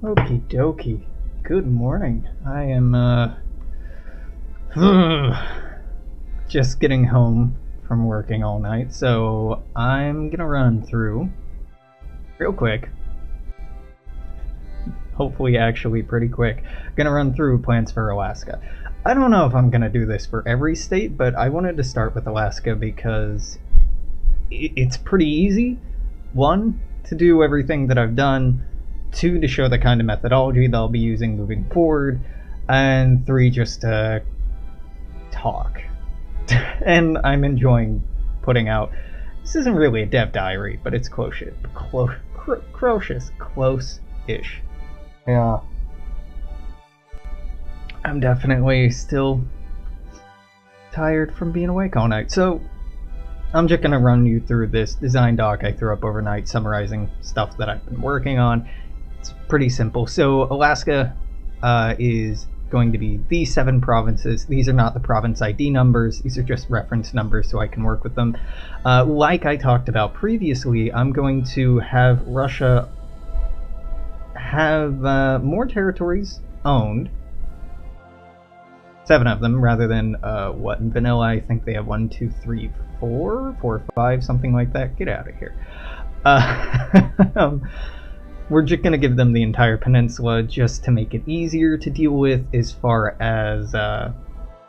Okie dokie. Good morning. I am, just getting home from working all night, so I'm gonna run through, real quick, hopefully actually pretty quick, gonna run through plans for Alaska. I don't know if I'm gonna do this for every state, but I wanted to start with Alaska because it's pretty easy. One, to do everything that I've done. Two, to show the kind of methodology that I'll be using moving forward. And three, just to talk. And I'm enjoying putting out. This isn't really a dev diary, but it's close-ish. Close-ish. Yeah. I'm definitely still tired from being awake all night. So, I'm just going to run you through this design doc I threw up overnight summarizing stuff that I've been working on. It's pretty simple. So Alaska is going to be these 7 provinces. These are not the province ID numbers. These are just reference numbers so I can work with them. Like I talked about previously, I'm going to have Russia have more territories owned. 7 of them, rather than what in vanilla I think they have 1, 2, 3, 4, 4, 5, something like that. Get out of here. We're just going to give them the entire peninsula just to make it easier to deal with as far as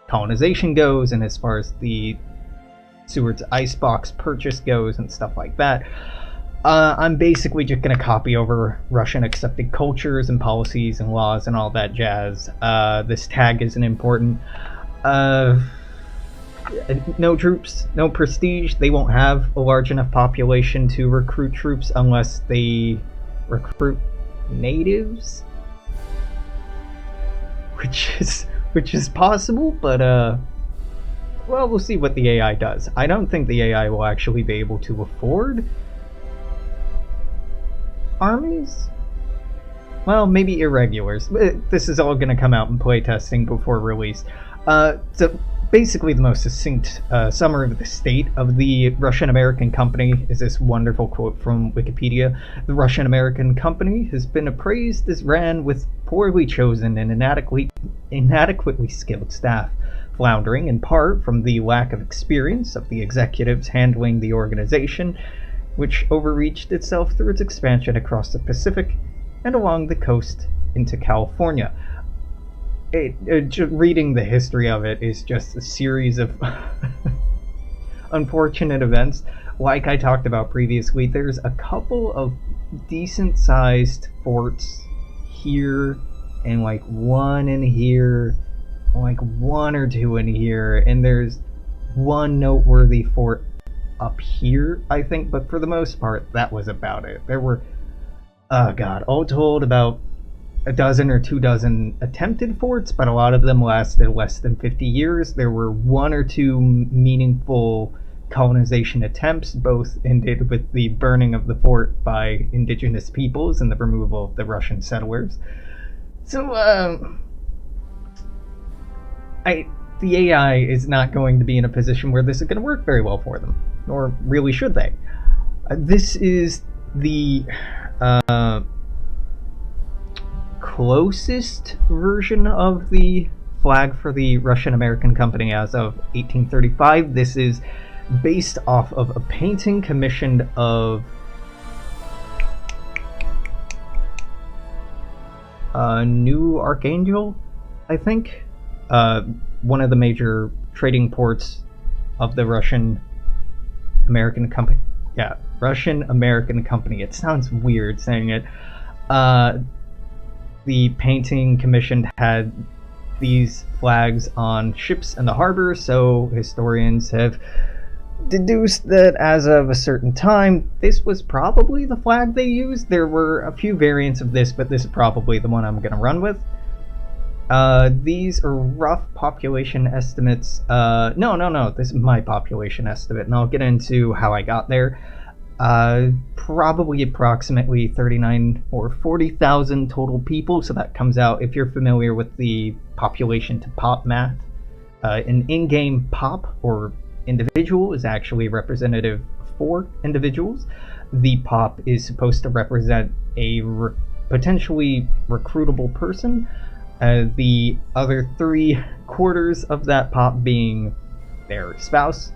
colonization goes, and as far as the Seward's Icebox purchase goes and stuff like that. I'm basically just going to copy over Russian accepted cultures and policies and laws and all that jazz. This tag isn't important. No troops, no prestige. They won't have a large enough population to recruit troops unless they recruit natives, which is possible, but well, we'll see what the AI does. I don't think the AI will actually be able to afford armies. Well, maybe irregulars. This is all going to come out in playtesting before release. So basically, the most succinct summary of the state of the Russian-American company is this wonderful quote from Wikipedia. The Russian-American company has been appraised as ran with poorly chosen and inadequately skilled staff, floundering in part from the lack of experience of the executives handling the organization, which overreached itself through its expansion across the Pacific and along the coast into California. Reading the history of it is just a series of unfortunate events. Like I talked about previously, there's a couple of decent sized forts here, and like one in here, like 1 or 2 in here, and there's one noteworthy fort up here, I think, but for the most part, that was about it. There were, oh god, all told about a dozen or 2 dozen attempted forts, but a lot of them lasted less than 50 years. There were 1 or 2 meaningful colonization attempts, both ended with the burning of the fort by indigenous peoples and the removal of the Russian settlers. So, the AI is not going to be in a position where this is going to work very well for them, nor really should they. This is the closest version of the flag for the Russian-American company as of 1835. This is based off of a painting commissioned of New Archangel, I think. One of the major trading ports of the Russian-American company. Yeah, Russian-American company. It sounds weird saying it. The painting commissioned had these flags on ships in the harbor, so historians have deduced that as of a certain time, this was probably the flag they used. There were a few variants of this, but this is probably the one I'm going to run with. These are rough population estimates. No, this is my population estimate, and I'll get into how I got there. Probably approximately 39 or 40,000 total people, so that comes out, if you're familiar with the population to pop math, an in-game pop, or individual, is actually representative for individuals. The pop is supposed to represent a potentially recruitable person. The other 3/4 of that pop being their spouse,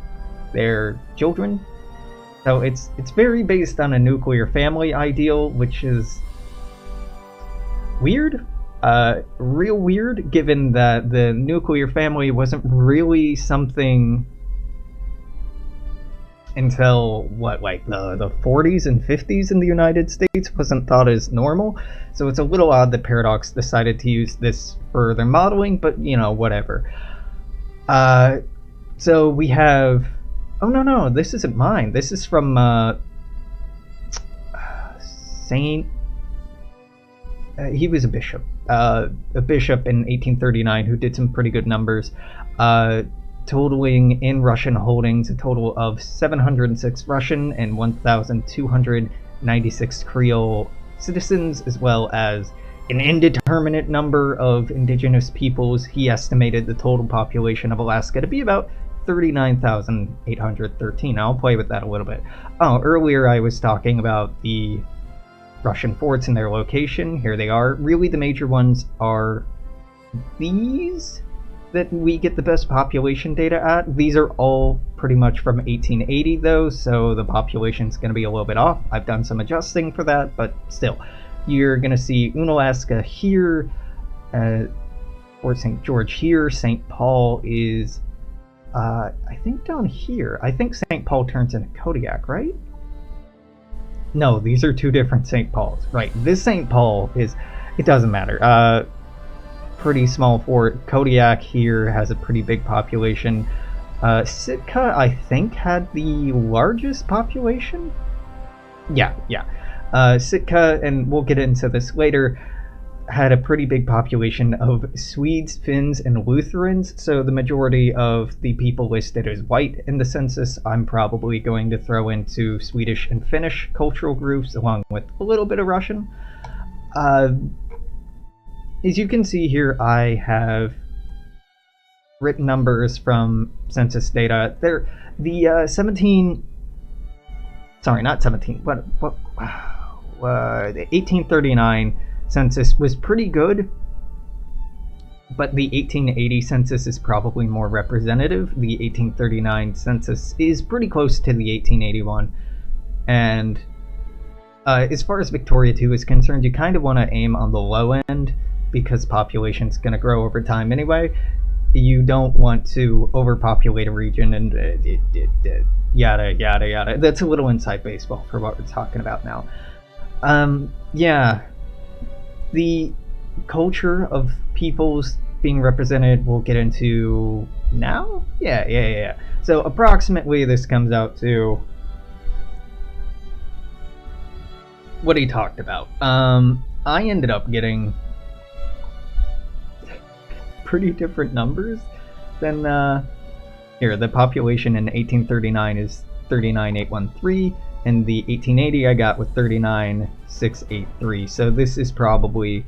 their children. So it's very based on a nuclear family ideal, which is weird. Real weird, given that the nuclear family wasn't really something until what, like the 40s and 50s in the United States, wasn't thought as normal. So it's a little odd that Paradox decided to use this for their modeling, but you know, whatever. So we have, oh no, this isn't mine. This is from Saint. He was a bishop in 1839 who did some pretty good numbers, totaling in Russian holdings a total of 706 Russian and 1,296 Creole citizens, as well as an indeterminate number of indigenous peoples. He estimated the total population of Alaska to be about 39,813. I'll play with that a little bit. Oh, earlier I was talking about the Russian forts and their location. Here they are. Really, the major ones are these that we get the best population data at. These are all pretty much from 1880 though, so the population's going to be a little bit off. I've done some adjusting for that, but still. You're going to see Unalaska here, Fort St. George here. St. Paul is, I think down here. I think St. Paul turns into Kodiak, right? No, these are two different St. Pauls. Right, this St. Paul is, it doesn't matter. Pretty small fort. Kodiak here has a pretty big population. Sitka, I think, had the largest population? Yeah. Sitka, and we'll get into this later, had a pretty big population of Swedes, Finns, and Lutherans, so the majority of the people listed as white in the census. I'm probably going to throw into Swedish and Finnish cultural groups, along with a little bit of Russian. As you can see here, I have written numbers from census data. The 1839 census was pretty good, but the 1880 census is probably more representative. The 1839 census is pretty close to the 1881, and as far as Victoria 2 is concerned, you kind of want to aim on the low end, because population's going to grow over time anyway. You don't want to overpopulate a region and yada yada yada. That's a little inside baseball for what we're talking about now. Yeah, the culture of peoples being represented we'll get into now. Yeah. So approximately this comes out to what he talked about. I ended up getting pretty different numbers than here. The population in 1839 is 39,813, and the 1880 I got with 39,683. So this is probably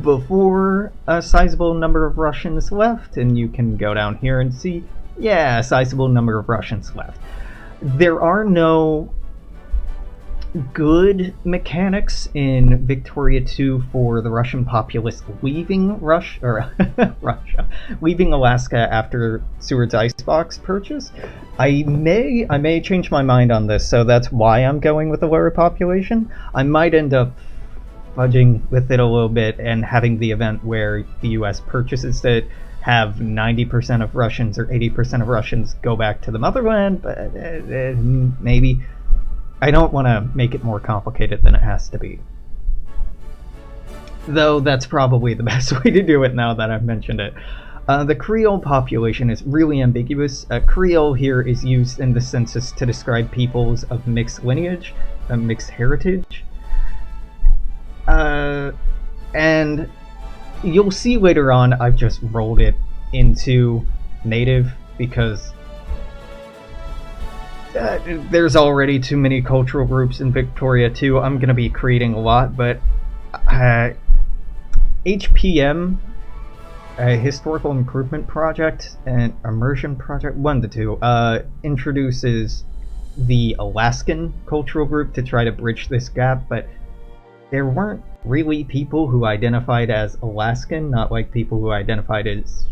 before a sizable number of Russians left, and you can go down here and see, yeah, a sizable number of Russians left. There are no good mechanics in Victoria 2 for the Russian populace leaving leaving Alaska after Seward's Icebox purchase. I may change my mind on this, so that's why I'm going with a lower population. I might end up fudging with it a little bit and having the event where the US purchases it, have 90% of Russians or 80% of Russians go back to the motherland, but maybe. I don't want to make it more complicated than it has to be. Though that's probably the best way to do it now that I've mentioned it. The Creole population is really ambiguous. Creole here is used in the census to describe peoples of mixed lineage, mixed heritage. And you'll see later on I've just rolled it into native because there's already too many cultural groups in Victoria 2. I'm going to be creating a lot, but HPM, Historical Improvement Project, and Immersion Project, one of the two, introduces the Alaskan cultural group to try to bridge this gap, but there weren't really people who identified as Alaskan, not like people who identified as,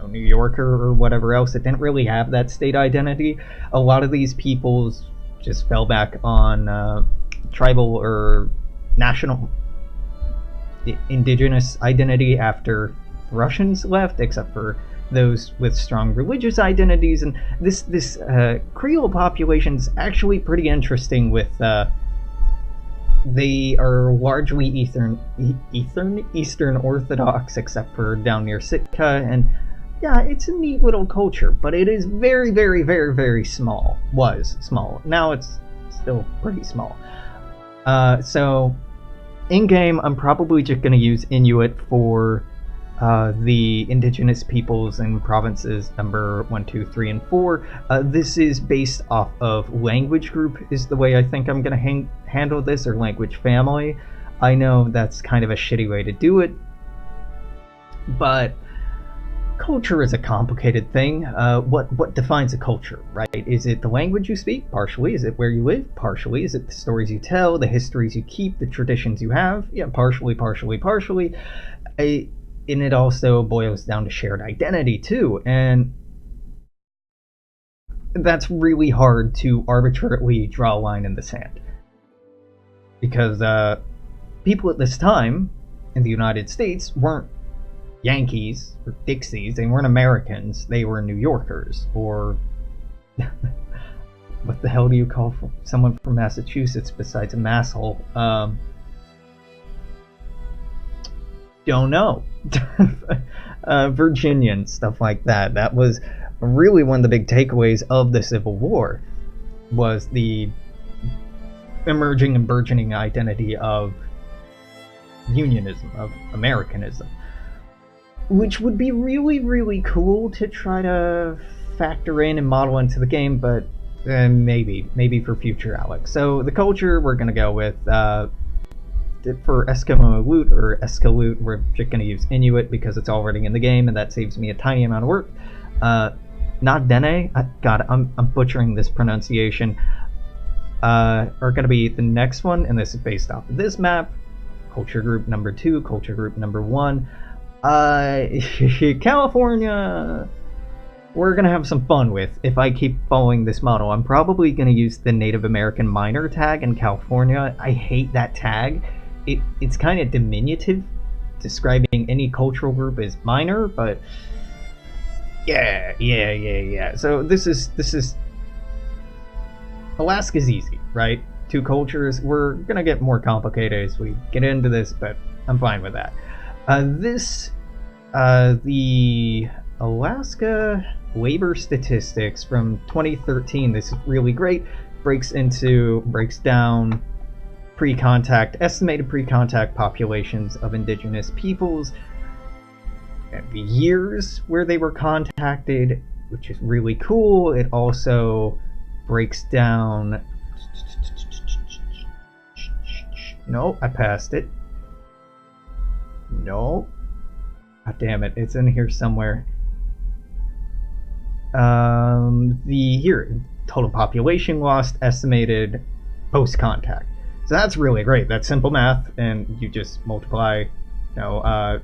New Yorker or whatever else. It didn't really have that state identity. A lot of these peoples just fell back on tribal or national indigenous identity after Russians left, except for those with strong religious identities. And this Creole population is actually pretty interesting. With they are largely Eastern Orthodox, except for down near Sitka, and yeah, it's a neat little culture, but it is very, very, very, very small. Was small. Now it's still pretty small. So in game, I'm probably just going to use Inuit for the indigenous peoples and provinces number 1, 2, 3, and 4. This is based off of language group, is the way I think I'm going to handle this, or language family. I know that's kind of a shitty way to do it, but culture is a complicated thing. What defines a culture, right? Is it the language you speak? Partially. Is it where you live? Partially. Is it the stories you tell, the histories you keep, the traditions you have? Yeah, partially. And it also boils down to shared identity too, and that's really hard to arbitrarily draw a line in the sand, because people at this time in the United States weren't Yankees or Dixies. They weren't Americans. They were New Yorkers, or what the hell do you call someone from Massachusetts besides a masshole? Don't know. Virginian, stuff like that. That was really one of the big takeaways of the Civil War, was the emerging and burgeoning identity of unionism, of Americanism, which would be really, really cool to try to factor in and model into the game, but maybe for future, Alex. So the culture we're going to go with, for Eskimo Loot or Eskaloot, we're just going to use Inuit because it's already in the game, and that saves me a tiny amount of work. Nagdene, God, I'm butchering this pronunciation, are going to be the next one, and this is based off of this map. Culture group number 2, culture group number 1. California, we're going to have some fun with. If I keep following this model, I'm probably going to use the Native American minor tag in California. I hate that tag. It's kind of diminutive, describing any cultural group as minor, but yeah. So this is Alaska's easy, right? 2 cultures. We're going to get more complicated as we get into this, but I'm fine with that. The Alaska labor statistics from 2013, this is really great, breaks down estimated pre-contact populations of indigenous peoples, the years where they were contacted, which is really cool. It also breaks down... No, I passed it. No. God damn it, it's in here somewhere. Here, total population lost, estimated post-contact. So that's really great. That's simple math, and you just multiply, 80%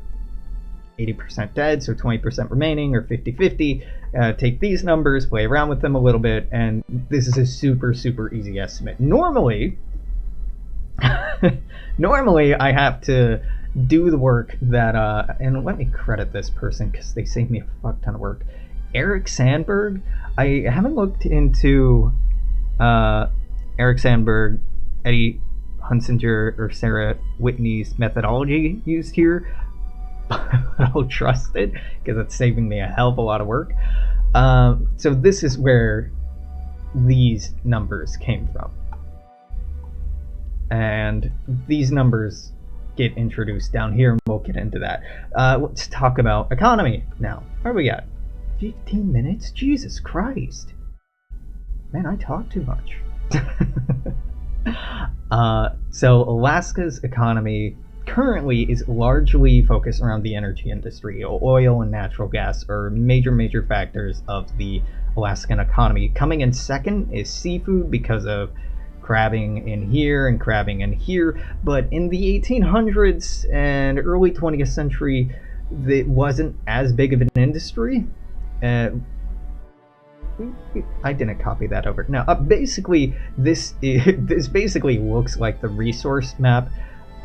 dead, so 20% remaining, or 50-50. Take these numbers, play around with them a little bit, and this is a super, super easy estimate. Normally, I have to do the work that, and let me credit this person because they saved me a fuck ton of work. Eric Sandberg. I haven't looked into Eric Sandberg, Eddie Hunsinger, or Sarah Whitney's methodology used here, but I'll trust it because it's saving me a hell of a lot of work. So this is where these numbers came from, and these numbers get introduced down here, and we'll get into that. Let's talk about economy now. Where we at? 15 minutes? Jesus Christ. Man, I talk too much. So Alaska's economy currently is largely focused around the energy industry. Oil and natural gas are major factors of the Alaskan economy. Coming in second is seafood because of crabbing in here and crabbing in here. But in the 1800s and early 20th century, it wasn't as big of an industry. I didn't copy that over. Now, basically, this basically looks like the resource map.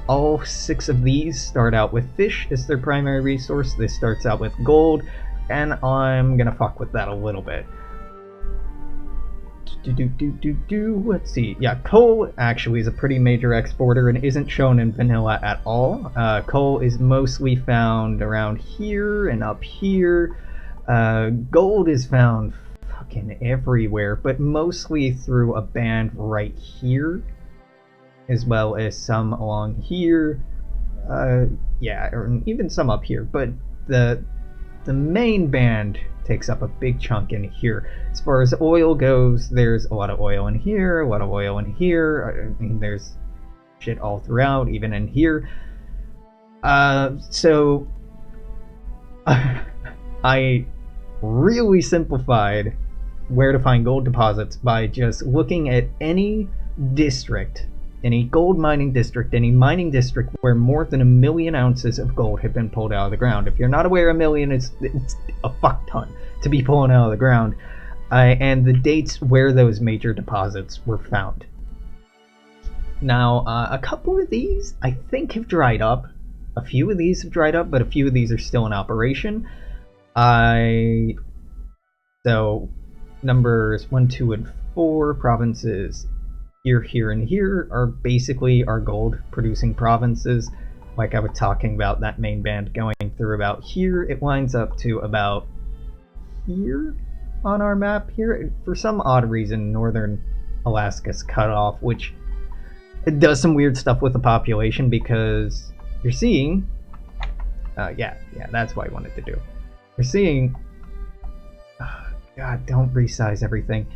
All 6 of these start out with fish as their primary resource. This starts out with gold, and I'm gonna fuck with that a little bit. Let's see. Yeah, coal actually is a pretty major exporter and isn't shown in vanilla at all. Coal is mostly found around here and up here. Gold is found fucking everywhere, but mostly through a band right here, as well as some along here. Yeah, or even some up here. But the main band takes up a big chunk in here. As far as oil goes, there's a lot of oil in here, a lot of oil in here. I mean, there's shit all throughout, even in here. So I really simplified where to find gold deposits by just looking at any district, any gold mining district, any mining district where more than 1 million ounces of gold have been pulled out of the ground. If you're not aware, 1 million is a fuck ton to be pulling out of the ground, and the dates where those major deposits were found. Now, a couple of these I think have dried up. A few of these have dried up, but a few of these are still in operation. So numbers 1, 2, and 4 provinces here, here, and here are basically our gold producing provinces. Like I was talking about, that main band going through about here, it winds up to about here on our map here. For some odd reason, northern Alaska's cut off, which it does some weird stuff with the population, because you're seeing yeah, that's what I wanted to do. You're seeing, God, don't resize everything.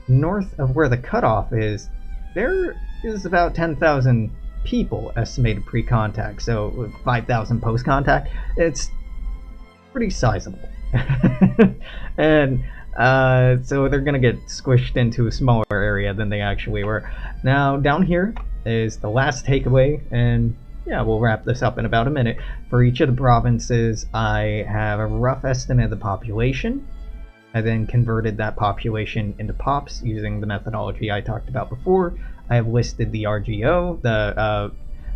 North of where the cutoff is, there is about 10,000 people estimated pre-contact, so 5,000 post-contact. It's pretty sizable. And so they're gonna get squished into a smaller area than they actually were. Now, down here is the last takeaway, and yeah, we'll wrap this up in about a minute. For each of the provinces, I have a rough estimate of the population. I then converted that population into pops using the methodology I talked about before. I have listed the RGO. The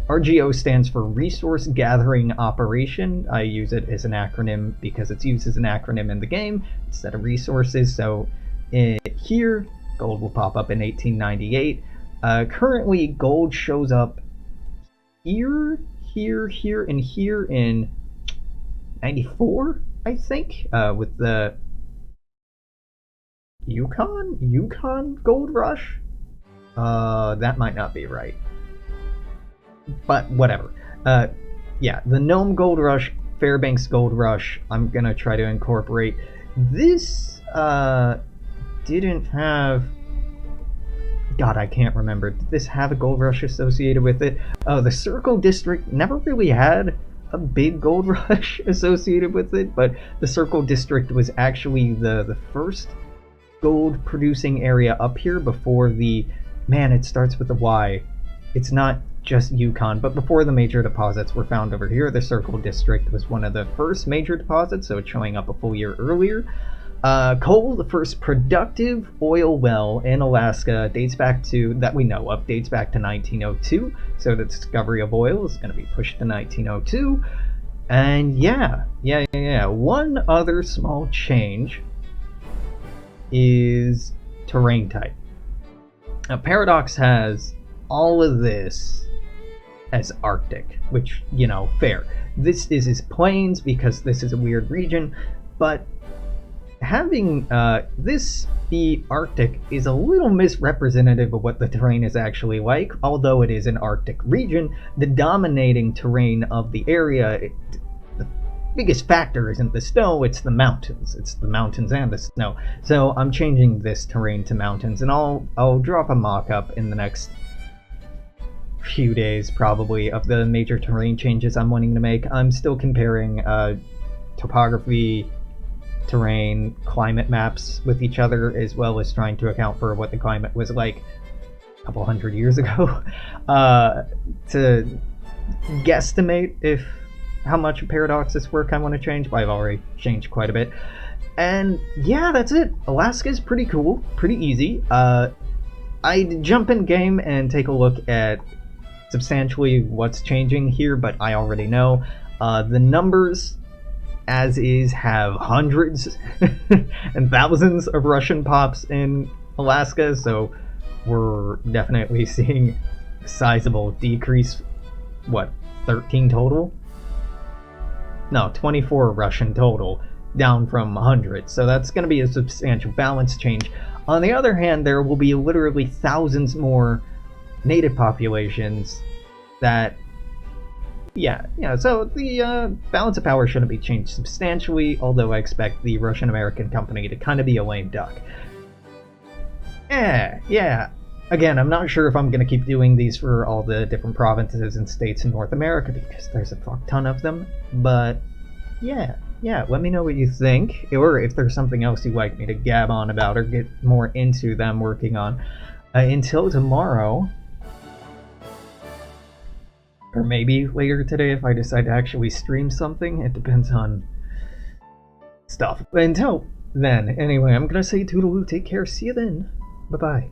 RGO stands for Resource Gathering Operation. I use it as an acronym because it's used as an acronym in the game instead of resources. So here, gold will pop up in 1898. Currently, gold shows up here, here, here, and here in 94, I think, with the Yukon Gold Rush? That might not be right. But whatever. Yeah, the Nome Gold Rush, Fairbanks Gold Rush, I'm gonna try to incorporate. This, didn't have... God, I can't remember. Did this have a gold rush associated with it? Oh, the Circle District never really had a big gold rush associated with it, but the Circle District was actually the first gold producing area up here before the... Man, it starts with a Y. It's not just Yukon, but before the major deposits were found over here, the Circle District was one of the first major deposits, so it's showing up a full year earlier. Coal, the first productive oil well in Alaska, dates back to, that we know of, dates back to 1902. So the discovery of oil is going to be pushed to 1902. And yeah. One other small change is terrain type. Now, Paradox has all of this as Arctic, which, you know, fair. This is his plains because this is a weird region, but having this be Arctic is a little misrepresentative of what the terrain is actually like. Although it is an Arctic region, the dominating terrain of the area, the biggest factor isn't the snow, it's the mountains. It's the mountains and the snow. So I'm changing this terrain to mountains, and I'll drop a mock-up in the next few days probably of the major terrain changes I'm wanting to make. I'm still comparing topography, terrain, climate maps with each other, as well as trying to account for what the climate was like couple hundred years ago, to guesstimate if how much paradoxes work I want to change, but I've already changed quite a bit. And yeah, that's it. Alaska is pretty cool, pretty easy. I'd jump in game and take a look at substantially what's changing here, but I already know. The numbers, as is, have hundreds and thousands of Russian pops in Alaska, so we're definitely seeing a sizable decrease. What, 13 total? No, 24 Russian total, down from 100, so that's going to be a substantial balance change. On the other hand, there will be literally thousands more native populations that, yeah, so the balance of power shouldn't be changed substantially, although I expect the Russian-American company to kind of be a lame duck. Yeah. Again, I'm not sure if I'm going to keep doing these for all the different provinces and states in North America, because there's a fuck ton of them, but yeah, let me know what you think, or if there's something else you'd like me to gab on about or get more into that I'm working on. Until tomorrow, or maybe later today if I decide to actually stream something, it depends on stuff. But until then, anyway, I'm gonna say toodaloo, take care, see you then, bye-bye.